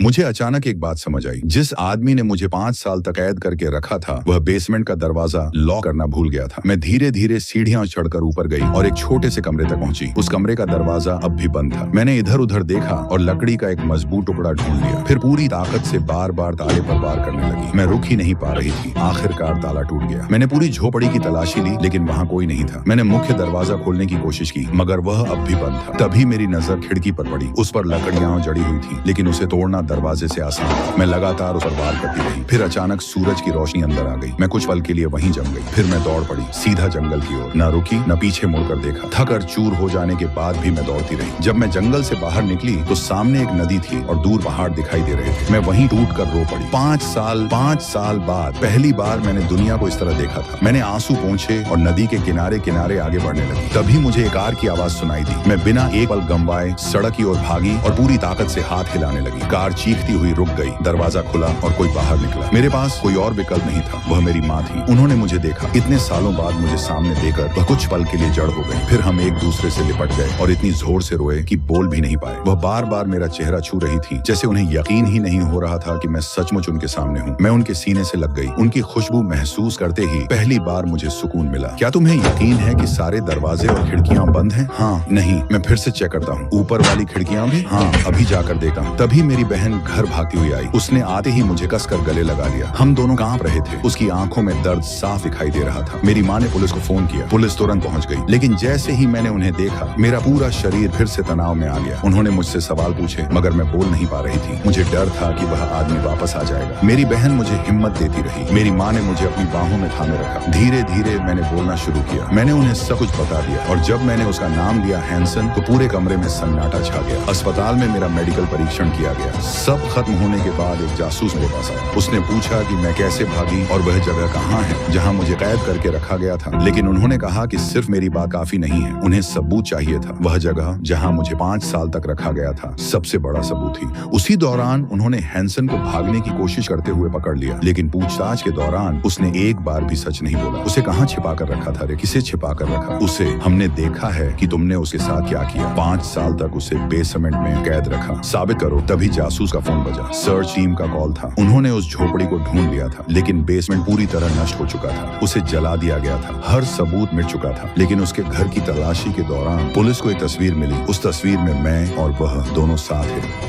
मुझे अचानक एक बात समझ आई। जिस आदमी ने मुझे 5 साल तक कैद करके रखा था, वह बेसमेंट का दरवाजा लॉक करना भूल गया था। मैं धीरे धीरे सीढ़ियां चढ़कर ऊपर गई और एक छोटे से कमरे तक पहुंची। उस कमरे का दरवाजा अब भी बंद था। मैंने इधर उधर देखा और लकड़ी का एक मजबूत टुकड़ा ढूंढ लिया। फिर पूरी ताकत से बार बार ताले पर वार करने लगी। मैं रुक ही नहीं पा रही थी। आखिरकार ताला टूट गया। मैंने पूरी झोपड़ी की तलाशी ली, लेकिन वहाँ कोई नहीं था। मैंने मुख्य दरवाजा खोलने की कोशिश की, मगर वह अब भी बंद था। तभी मेरी नजर खिड़की पर पड़ी। उस पर लकड़ियां जड़ी हुई थी, लेकिन उसे तोड़ना दरवाजे से आसान। मैं लगातार उस पर वार करती रही। फिर अचानक सूरज की रोशनी अंदर आ गई। मैं कुछ पल के लिए वहीं जम गई। फिर मैं दौड़ पड़ी सीधा जंगल की ओर। न रुकी न पीछे मुड़कर देखा। थक और चूर हो जाने के बाद भी मैं दौड़ती रही। जब मैं जंगल से बाहर निकली तो सामने एक नदी थी और दूर पहाड़ दिखाई दे रहे थे। मैं वहीं टूट कर रो पड़ी। 5 साल बाद पहली बार मैंने दुनिया को इस तरह देखा था। मैंने आंसू पोंछे और नदी के किनारे किनारे आगे बढ़ने लगी। तभी मुझे एक कार की आवाज सुनाई दी। मैं बिना एक पल गंवाए सड़क की ओर भागी और पूरी ताकत से हाथ हिलाने लगी। कार चीखती हुई रुक गई। दरवाजा खुला और कोई बाहर निकला। मेरे पास कोई और विकल्प नहीं था। वह मेरी माँ थी। उन्होंने मुझे देखा। इतने सालों बाद मुझे सामने देकर वह कुछ पल के लिए जड़ हो गई। फिर हम एक दूसरे से लिपट गए और इतनी जोर से रोए कि बोल भी नहीं पाए। वह बार बार मेरा चेहरा छू रही थी, जैसे उन्हें यकीन ही नहीं हो रहा था कि मैं सचमुच उनके सामने हूँ। मैं उनके सीने से लग गई। उनकी खुशबू महसूस करते ही पहली बार मुझे सुकून मिला। क्या तुम्हें यकीन है कि सारे दरवाजे और खिड़कियां बंद हैं? हाँ। नहीं। मैं फिर से चेक करता हूँ। ऊपर वाली खिड़कियां भी? हाँ। अभी जाकर देखता हूँ। तभी मेरी बहन घर भागती हुई आई। उसने आते ही मुझे कसकर गले लगा लिया। हम दोनों कांप रहे थे। उसकी आंखों में दर्द साफ दिखाई दे रहा था। मेरी माँ ने पुलिस को फोन किया। पुलिस तुरंत पहुंच गई, लेकिन जैसे ही मैंने उन्हें देखा, मेरा पूरा शरीर फिर से तनाव में आ गया। उन्होंने मुझसे सवाल पूछे, मगर मैं बोल नहीं पा रही थी। मुझे डर था कि वह आदमी वापस आ जाएगा। मेरी बहन मुझे हिम्मत देती रही। मेरी माँ ने मुझे अपनी बाहों में थामे रखा। धीरे धीरे मैंने बोलना शुरू किया। मैंने उन्हें सब कुछ बता दिया और जब मैंने उसका नाम लिया हैंसन, तो पूरे कमरे में सन्नाटा छा गया। अस्पताल में मेरा मेडिकल परीक्षण किया गया। सब खत्म होने के बाद एक जासूस मेरे पास आया। उसने पूछा कि मैं कैसे भागी और वह जगह कहाँ है जहाँ मुझे कैद करके रखा गया था। लेकिन उन्होंने कहा कि सिर्फ मेरी बात काफी नहीं है, उन्हें सबूत चाहिए था। वह जगह जहाँ मुझे 5 साल तक रखा गया था सबसे बड़ा सबूत थी। उसी दौरान उन्होंने हैंसन को भागने की कोशिश करते हुए पकड़ लिया, लेकिन पूछताछ के दौरान उसने एक बार भी सच नहीं बोला। उसे कहाँ छिपा कर रखा था रे? किसे छिपा कर रखा? उसे हमने देखा है कि तुमने उसके साथ क्या किया। 5 साल तक उसे बेसमेंट में कैद रखा। साबित करो। तभी जासूस का फोन बजा। सर्च टीम का कॉल था। उन्होंने उस झोपड़ी को ढूंढ लिया था, लेकिन बेसमेंट पूरी तरह नष्ट हो चुका था। उसे जला दिया गया था। हर सबूत मिट चुका था। लेकिन उसके घर की तलाशी के दौरान पुलिस को एक तस्वीर मिली। उस तस्वीर में मैं और वह दोनों साथ हैं।